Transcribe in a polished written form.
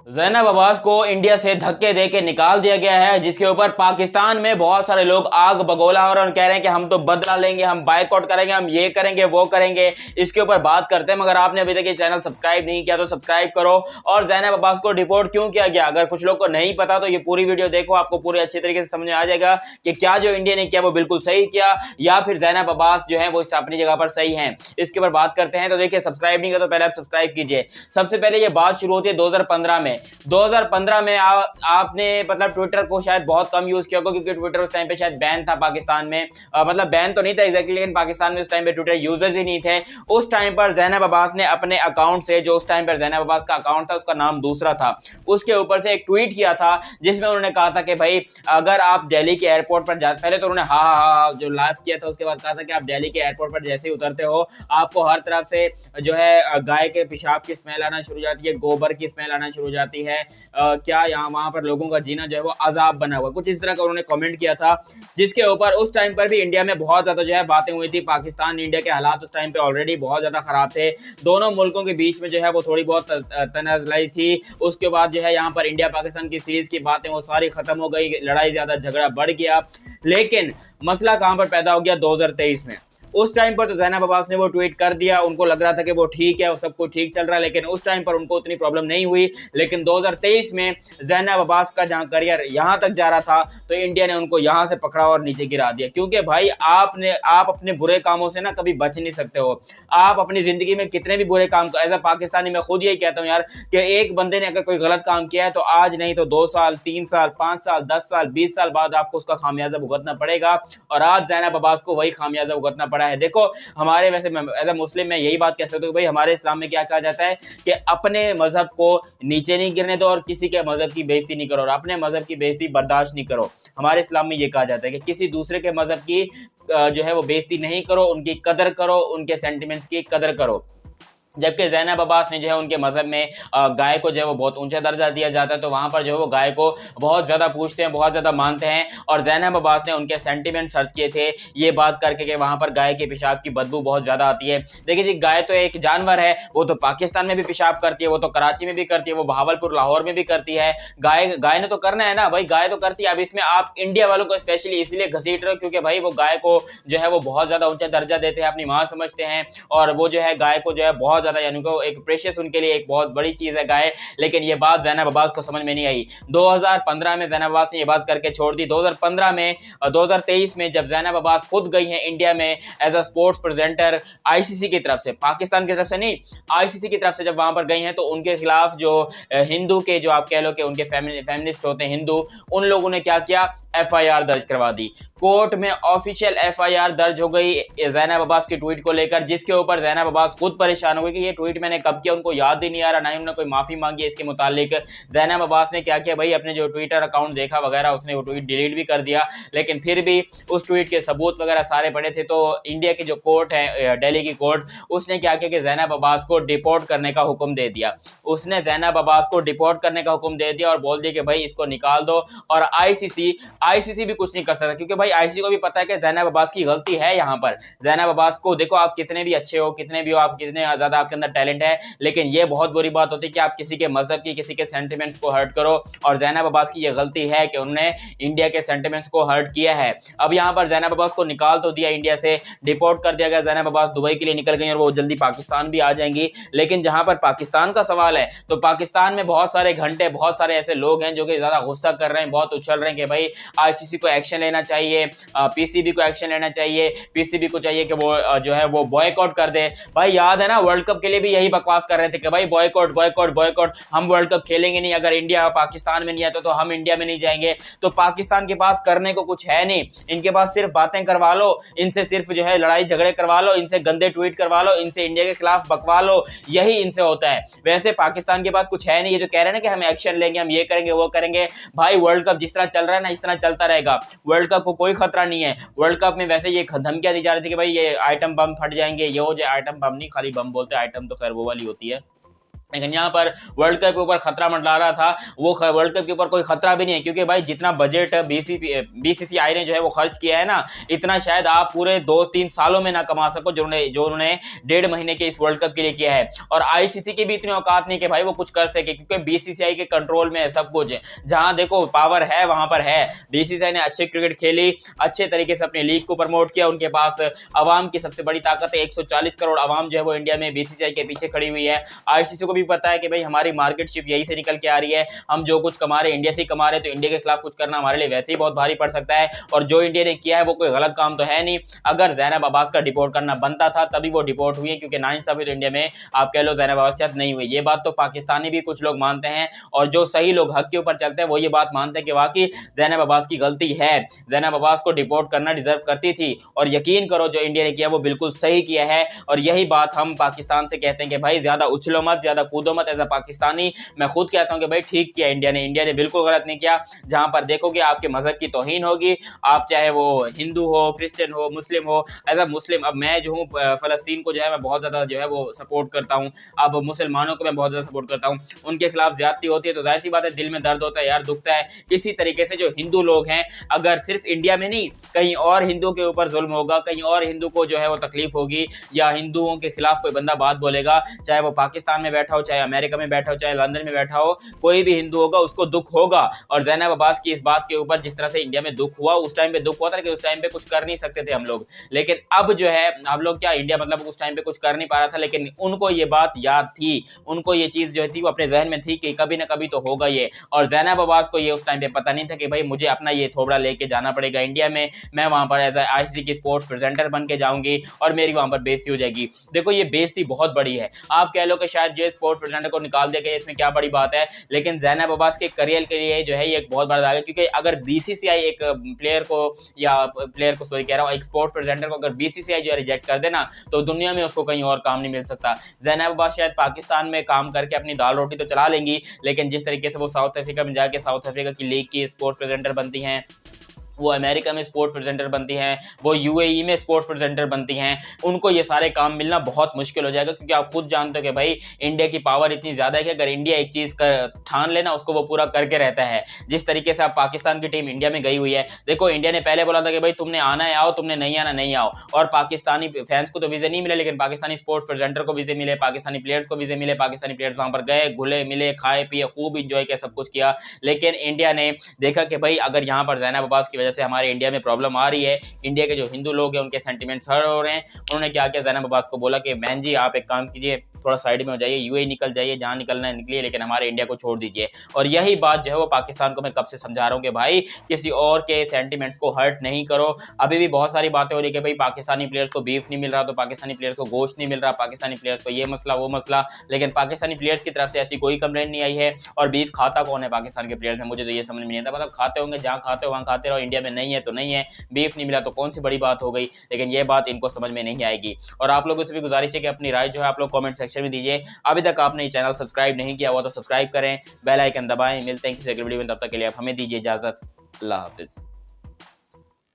ज़ैनब अब्बास को इंडिया से धक्के देके निकाल दिया गया है, जिसके ऊपर पाकिस्तान में बहुत सारे लोग आग बगोला हो रहे हैं और कह रहे हैं कि हम तो बदला लेंगे, हम बायकॉट करेंगे, हम ये करेंगे वो करेंगे। इसके ऊपर बात करते हैं, मगर आपने अभी तक ये चैनल सब्सक्राइब नहीं किया तो सब्सक्राइब करो। और ज़ैनब अब्बास को डिपोर्ट क्यों किया गया, अगर कुछ लोग को नहीं पता तो ये पूरी वीडियो देखो, आपको पूरी अच्छी तरीके से समझ में आ जाएगा कि क्या जो इंडिया ने किया वो बिल्कुल सही किया या फिर ज़ैनब अब्बास जो है वो अपनी जगह पर सही है। इसके ऊपर बात करते हैं। तो देखिए, सब्सक्राइब नहीं किया तो पहले आप सब्सक्राइब कीजिए। सबसे पहले ये बात शुरू होती है 2015 में। 2015 में आपने मतलब ट्विटर को शायद बहुत कम यूज किया होगा, क्योंकि ट्विटर उस टाइम पे शायद बैन था पाकिस्तान में। मतलब बैन तो नहीं था एग्जैक्टली, लेकिन पाकिस्तान में उस टाइम पे ट्विटर यूजर्स ही नहीं थे। उस टाइम पर ज़ैनब अब्बास ने अपने अकाउंट से, जो उस टाइम पर ज़ैनब अब्बास का अकाउंट था उसका नाम दूसरा था, उसके ऊपर से एक ट्वीट किया था जिसमें उन्होंने कहा था कि भाई अगर आप दिल्ली के एयरपोर्ट पर जाते, पहले तो उन्होंने हाँ जो लाइव किया था, उसके बाद कहा था कि आप दिल्ली के एयरपोर्ट पर जैसे ही उतरते हो आपको हर तरफ से जो है गाय के पेशाब की स्मेल आना शुरू हो जाती है, गोबर की स्मेल आना शुरू हो जाती है। क्या यहाँ वहां पर लोगों का जीना जो है वो अजाब बना हुआ, कुछ इस तरह का उन्होंने कमेंट किया था। जिसके ऊपर उस टाइम पर भी इंडिया में बहुत ज्यादा जो है बातें हुई थी। पाकिस्तान इंडिया के हालात उस टाइम पे ऑलरेडी बहुत ज्यादा खराब थे, दोनों मुल्कों के बीच में जो है वो थोड़ी बहुत तनाज़ुराई थी। उसके बाद जो है यहाँ पर इंडिया पाकिस्तान की सीरीज की बातें वो सारी खत्म हो गई, लड़ाई ज्यादा झगड़ा बढ़ गया। लेकिन मसला कहां पर पैदा हो गया, 2023 में। उस टाइम पर तो ज़ैनब अब्बास ने वो ट्वीट कर दिया, उनको लग रहा था कि वो ठीक है, वो सब कुछ ठीक चल रहा है, लेकिन उस टाइम पर उनको उतनी प्रॉब्लम नहीं हुई। लेकिन 2023 में ज़ैनब अब्बास का जहां करियर यहां तक जा रहा था, तो इंडिया ने उनको यहां से पकड़ा और नीचे गिरा दिया। क्योंकि भाई आप अपने बुरे कामों से ना कभी बच नहीं सकते हो। आप अपनी जिंदगी में कितने भी बुरे काम, एज अ पाकिस्तानी मैं खुद यही कहता हूँ यार, कि एक बंदे ने अगर कोई गलत काम किया है तो आज नहीं तो 2 साल, 3 साल, 5 साल, 10 साल, 20 साल बाद आपको उसका खामियाजा भुगतना पड़ेगा। और आज ज़ैनब अब्बास को वही खामियाजा भुगतना पड़ा है। देखो, हमारे वैसे एज अ मुस्लिम मैं यही बात कह सकता हूँ कि भाई हमारे इस्लाम में क्या कहा जाता है कि अपने मजहब को नीचे नहीं गिरने दो और किसी के मजहब की बेइज्जती नहीं करो और अपने मजहब की बेइज्जती बर्दाश्त नहीं करो। हमारे इस्लाम में ये कहा जाता है कि किसी दूसरे के मजहब की जो है वो बेइज्जती नहीं करो, उनकी कदर करो, उनके सेंटिमेंट्स की कदर करो। जबकि ज़ैनब अब्बास ने जो है उनके मज़हब में गाय को जो है वो बहुत ऊंचा दर्जा दिया जाता है, तो वहाँ पर जो है वो गाय को बहुत ज़्यादा पूजते हैं, बहुत ज़्यादा मानते हैं। और ज़ैनब अब्बास ने उनके सेंटिमेंट सर्च किए थे ये बात करके कि वहाँ पर गाय के पेशाब की बदबू बहुत ज़्यादा आती है। देखिए जी, गाय तो एक जानवर है, वो तो पाकिस्तान में भी पेशाब करती है, वो तो कराची में भी करती है, वो बहावलपुर लाहौर में भी करती है। गाय ने तो करना है ना भाई, गाय तो करती है। अब इसमें आप इंडिया वालों को स्पेशली इसलिए घसीट रहे हो क्योंकि भाई वो गाय को जो है वो बहुत ज़्यादा ऊंचा दर्जा देते हैं, अपनी माँ समझते हैं, और वो जो है गाय को जो है बहुत ज़्यादा, यानी कि एक प्रेशियस, उनके लिए एक बहुत बड़ी चीज़ है गाय। लेकिन ये बात ज़ैनब अब्बास को समझ में नहीं आई। 2015 में ज़ैनब अब्बास ने ये बात करके छोड़ दी। 2015 में 2023 में जब ज़ैनब अब्बास खुद गई हैं इंडिया में as a sports presenter, ICC की तरफ से, पाकिस्तान की तरफ से नहीं, आईसीसी की तरफ से जब वहां पर गई हैं, तो उनके खिलाफ जो हिंदू के, जो आप कह लो कि उनके फेमिनिस्ट होते हैं हिंदू, उन लोगों ने क्या किया, एफआईआर दर्ज करवा दी। कोर्ट में ऑफिशियल एफआईआर दर्ज हो गई ज़ैनब अब्बास की ट्वीट को लेकर, जिसके ऊपर ज़ैनब अब्बास खुद परेशान हो गई कि ये ट्वीट मैंने कब किया, उनको याद ही नहीं आ रहा, ना ही उन्होंने कोई माफी मांगी है इसके मुतालिक। ज़ैनब अब्बास ने क्या किया भाई, अपने जो ट्विटर अकाउंट देखा वगैरह, उसने वो ट्वीट डिलीट भी कर दिया। लेकिन फिर भी उस ट्वीट के सबूत वगैरह सारे पड़े थे, तो इंडिया की जो कोर्ट है, दिल्ली की कोर्ट, उसने क्या किया कि ज़ैनब अब्बास को डिपोर्ट करने का हुक्म दे दिया। उसने ज़ैनब अब्बास को डिपोर्ट करने का हुक्म दे दिया और बोल दिया कि भाई इसको निकाल दो। और आईसीसी भी कुछ नहीं कर सकता, क्योंकि भाई आईसीसी को भी पता है कि ज़ैनब अब्बास की गलती है। यहाँ पर ज़ैनब अब्बास को देखो, आप कितने भी अच्छे हो, कितने भी हो, आप कितने ज़्यादा आपके अंदर टैलेंट है, लेकिन ये बहुत बुरी बात होती है कि आप किसी के मजहब की, किसी के सेंटिमेंट्स को हर्ट करो। और ज़ैनब अब्बास की ये गलती है कि उन्होंने इंडिया के सेंटिमेंट्स को हर्ट किया है। अब यहाँ पर ज़ैनब अब्बास को निकाल तो दिया, इंडिया से डिपोर्ट कर दिया गया। ज़ैनब अब्बास दुबई के लिए निकल गई और वो जल्दी पाकिस्तान भी आ जाएंगी। लेकिन जहाँ पर पाकिस्तान का सवाल है, तो पाकिस्तान में बहुत सारे घंटे, बहुत सारे ऐसे लोग हैं जो कि ज़्यादा गुस्सा कर रहे हैं, बहुत उछल रहे हैं कि भाई आईसीसी को एक्शन लेना चाहिए, पीसीबी को एक्शन लेना चाहिए, पीसीबी को चाहिए कि वो जो है वो बॉयकॉट कर दे। भाई याद है ना, वर्ल्ड कप के लिए भी यही बकवास कर रहे थे कि भाई बॉयकॉट बॉयकॉट बॉयकॉट, हम वर्ल्ड कप खेलेंगे नहीं, अगर इंडिया पाकिस्तान में नहीं आता तो हम इंडिया में नहीं जाएंगे। तो पाकिस्तान के पास करने को कुछ है नहीं, इनके पास सिर्फ बातें करवा लो, इनसे सिर्फ जो है लड़ाई झगड़े करवा लो, इनसे गंदे ट्वीट करवा लो, इनसे इंडिया के खिलाफ बकवा लो, यही इनसे होता है। वैसे पाकिस्तान के पास कुछ है नहीं, ये जो कह रहे हैं ना कि हम एक्शन लेंगे, हम ये करेंगे वो करेंगे, भाई वर्ल्ड कप जिस तरह चल रहा है ना, इस तरह चलता रहेगा। वर्ल्ड कप को कोई खतरा नहीं है। वर्ल्ड कप में वैसे ये धमकियां दी जा रही थी कि भाई ये आइटम बम फट जाएंगे, ये हो जाए, आइटम बम नहीं, खाली बम बोलते हैं, आइटम तो खैर वो वाली होती है। लेकिन यहाँ पर वर्ल्ड कप के ऊपर खतरा मंडरा रहा था, वो वर्ल्ड कप के ऊपर कोई खतरा भी नहीं है, क्योंकि भाई जितना बजट बीसीसीआई ने जो है वो खर्च किया है ना, इतना शायद आप पूरे 2-3 सालों में ना कमा सको जो उन्होंने 1.5 महीने के इस वर्ल्ड कप के लिए किया है। और आईसीसी की भी इतनी औकात नहीं कि भाई वो कुछ कर सके, क्योंकि बीसीसीआई के कंट्रोल में है सब कुछ। जहां देखो पावर है वहां पर है। बीसीसीआई ने अच्छी क्रिकेट खेली, अच्छे तरीके से अपनी लीग को प्रमोट किया, उनके पास अवाम की सबसे बड़ी ताकत है, 140 करोड़ अवाम जो है वो इंडिया में बीसीसीआई के पीछे खड़ी हुई है। आईसीसी को भी पता है कि भाई हमारी मार्केटशिप यही से निकल के आ रही है, हम जो कुछ कमा रहे हैं इंडिया से ही कमा रहे हैं, तो इंडिया के खिलाफ कुछ करना हमारे लिए वैसे ही बहुत भारी पड़ सकता है। और जो इंडिया ने किया है वो कोई गलत काम तो है नहीं। अगर ज़ैनब अब्बास का डिपोर्ट करना बनता था तभी वो डिपोर्ट हुई है, क्योंकि नाइंसाफी तो इंडिया में आप कह लो ज़ैनब अब्बास के साथ नहीं हुई। ये बात तो पाकिस्तानी भी कुछ लोग मानते हैं, और जो सही लोग हक के ऊपर चलते हैं वो ये बात मानते हैं कि वाकई ज़ैनब अब्बास की गलती है, ज़ैनब अब्बास को डिपोर्ट करना डिजर्व करती थी। और यकीन करो जो इंडिया ने किया वो बिल्कुल सही किया है। और यही बात हम पाकिस्तान से कहते हैं कि भाई ज्यादा उछलो मत, ज्यादा कूदो मत। एज अ पाकिस्तानी मैं खुद कहता हूं कि भाई ठीक किया इंडिया ने बिल्कुल गलत नहीं किया। जहां पर देखोगे आपके मजहब की तौहीन होगी, आप चाहे वो हिंदू हो, क्रिश्चियन हो, मुस्लिम हो। एज अ मुस्लिम अब मैं जो हूँ फलस्तीन को जो है मैं बहुत ज्यादा जो है वो सपोर्ट करता हूँ, अब मुसलमानों को मैं बहुत ज्यादा सपोर्ट करता हूँ। उनके खिलाफ ज्यादती होती है तो जाहिर सी बात है दिल में दर्द होता है यार, दुखता है। इसी तरीके से जो हिंदू लोग हैं, अगर सिर्फ इंडिया में नहीं कहीं और हिंदुओं के ऊपर जुल्म होगा, कहीं और हिंदू को जो है वो तकलीफ होगी, या हिंदुओं के खिलाफ कोई बंदा बात बोलेगा, चाहे वो पाकिस्तान में बैठा हो, चाहे अमेरिका में बैठा हो, चाहे लंदन में बैठा हो, कोई भी हिंदू होगा उसको दुख होगा। और ज़ैनब अब्बास की इस बात के ऊपर जिस तरह से इंडिया में दुख हुआ, उस टाइम पे दुख हुआ था, लेकिन उस टाइम पे कुछ कर नहीं सकते थे हम लोग। लेकिन अब जो है हम लोग क्या, इंडिया मतलब उस टाइम पे कुछ कर नहीं पा रहा था, लेकिन उनको ये बात याद थी, उनको ये चीज़ जो थी वो अपने जहन में थी कि कभी ना कभी तो होगा ये। और ज़ैनब अब्बास को ये उस टाइम पे पता नहीं था कि भाई मुझे अपना ये थोबड़ा लेके जाना पड़ेगा इंडिया में, मैं वहाँ पर एज आईसीसी की स्पोर्ट्स प्रेजेंटर बन के जाऊंगी और मेरी वहाँ पर बेइज्जती हो जाएगी। देखो ये बेइज्जती बहुत बड़ी है, आप कह लो कि शायद जो स्पोर्ट्स प्रेजेंटर को निकाल दिया गया इसमें क्या बड़ी बात है, लेकिन ज़ैनब अब्बास के करियर के लिए जो है ये एक बहुत बड़ा दाग है। क्योंकि अगर बीसीसीआई एक प्लेयर को सॉरी कह रहा हूँ, एक स्पोर्ट्स प्रेजेंटर को अगर बीसीसीआई जो है रिजेक्ट कर देना, तो दुनिया में उसको कहीं और काम नहीं मिल सकता। ज़ैनब अब्बास शायद पाकिस्तान में काम करके अपनी दाल रोटी तो चला लेंगी, लेकिन जिस तरीके से वो साउथ अफ्रीका में जाके साउथ अफ्रीका की लीग की स्पोर्ट्स प्रेजेंटर बनती हैं, वो अमेरिका में स्पोर्ट्स प्रेजेंटर बनती हैं, वो यूएई में स्पोर्ट्स प्रेजेंटर बनती हैं, उनको ये सारे काम मिलना बहुत मुश्किल हो जाएगा। क्योंकि आप खुद जानते हो कि भाई इंडिया की पावर इतनी ज़्यादा है कि अगर इंडिया एक चीज़ कर ठान लेना उसको वो पूरा करके रहता है। जिस तरीके से आप पाकिस्तान की टीम इंडिया में गई हुई है, देखो इंडिया ने पहले बोला था कि भाई तुमने आना है आओ, तुमने नहीं आना नहीं आओ। और पाकिस्तानी फैंस को तो वीज़े नहीं मिले, लेकिन पाकिस्तानी स्पोर्ट्स प्रेजेंटर को वीज़े मिले, पाकिस्तानी प्लेयर्स को वीज़े मिले, पाकिस्तानी प्लेयर्स वहाँ पर गए, घुले मिले, खाए पिए, खूब इंजॉय किया, सब कुछ किया। लेकिन इंडिया ने देखा कि भाई अगर यहाँ पर ज़ैनब अब्बास की वजह से हमारे इंडिया में प्रॉब्लम आ रही है, इंडिया के जो हिंदू लोग हैं उनके सेंटिमेंट्स हर्ट हो रहे हैं, उन्होंने क्या किया, ज़ैनब अब्बास को बोला कि बहन जी आप एक काम कीजिए, थोड़ा साइड में हो जाइए, यूएई निकल जाइए, जहां निकलना है निकलिए, लेकिन हमारे इंडिया को छोड़ दीजिए। और यही बात जो है वो पाकिस्तान को मैं कब से समझा रहा हूं कि भाई किसी और के सेंटिमेंट्स को हर्ट नहीं करो। अभी भी बहुत सारी बातें हो रही है कि भाई पाकिस्तानी प्लेयर्स को बीफ नहीं मिल रहा, तो पाकिस्तानी प्लेयर्स को गोश्त नहीं मिल रहा, पाकिस्तानी प्लेयर्स को ये मसला वो मसला, लेकिन पाकिस्तानी प्लेयर्स की तरफ से ऐसी कोई कंप्लेंट नहीं आई है। और बीफ खाता कौन है पाकिस्तान के प्लेयर्स में, मुझे तो ये समझ में नहीं आता। मतलब खाते होंगे, जहाँ खाते हो वहाँ खाते रहो, इंडिया में नहीं है तो नहीं है, बीफ नहीं मिला तो कौन सी बड़ी बात हो गई, लेकिन ये बात इनको समझ में नहीं आएगी। और आप लोगों से भी गुजारिश है कि अपनी राय जो है आप लोग कमेंट सेक्शन में दीजिए। अभी तक आपने ये चैनल सब्सक्राइब नहीं किया हुआ तो सब्सक्राइब करें, बेल आइकन दबाएं। मिलते हैं किसी अगली वीडियो में, तब तक के लिए आप हमें दीजिए इजाजत। अल्लाह हाफिज़।